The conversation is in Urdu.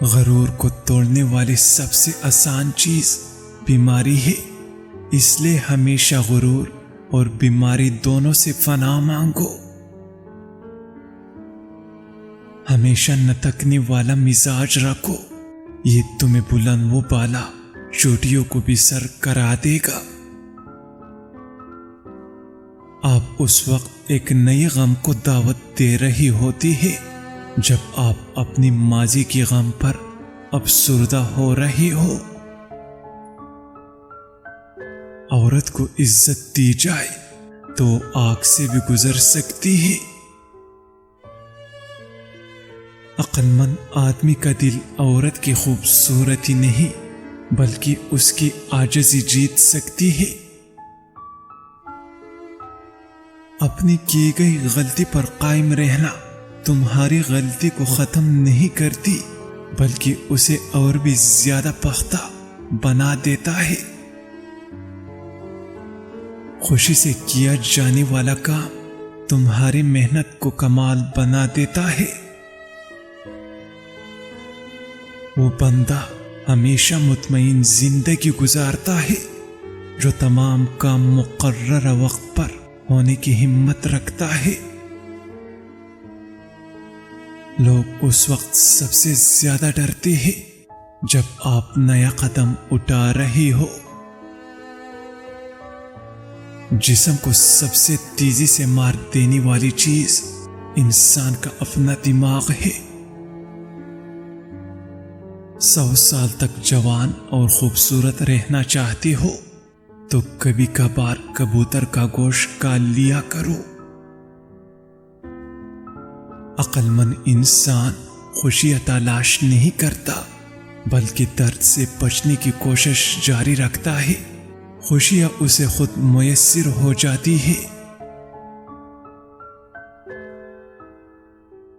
غرور کو توڑنے والی سب سے آسان چیز بیماری ہے، اس لیے ہمیشہ غرور اور بیماری دونوں سے پناہ مانگو۔ ہمیشہ نہ تھکنے والا مزاج رکھو، یہ تمہیں بلند و بالا چوٹیوں کو بھی سر کرا دے گا۔ آپ اس وقت ایک نئے غم کو دعوت دے رہی ہوتی ہے جب آپ اپنی ماضی کی غم پر افسردہ ہو رہی ہو۔ عورت کو عزت دی جائے تو آگ سے بھی گزر سکتی ہے۔ عقل مند آدمی کا دل عورت کی خوبصورتی نہیں بلکہ اس کی عاجزی جیت سکتی ہے۔ اپنی کی گئی غلطی پر قائم رہنا تمہاری غلطی کو ختم نہیں کرتی بلکہ اسے اور بھی زیادہ پختہ بنا دیتا ہے۔ خوشی سے کیا جانے والا کام تمہاری محنت کو کمال بنا دیتا ہے۔ وہ بندہ ہمیشہ مطمئن زندگی گزارتا ہے جو تمام کام مقررہ وقت پر ہونے کی ہمت رکھتا ہے۔ لوگ اس وقت سب سے زیادہ ڈرتے ہیں جب آپ نیا قدم اٹھا رہے ہو۔ جسم کو سب سے تیزی سے مار دینے والی چیز انسان کا اپنا دماغ ہے۔ 100 سال تک جوان اور خوبصورت رہنا چاہتے ہو تو کبھی کبھار کبوتر کا گوشت کھا لیا کرو۔ عقل مند انسان خوشیاں تلاش نہیں کرتا بلکہ درد سے بچنے کی کوشش جاری رکھتا ہے۔ خوشیاں اسے خود میسر ہو جاتی ہے۔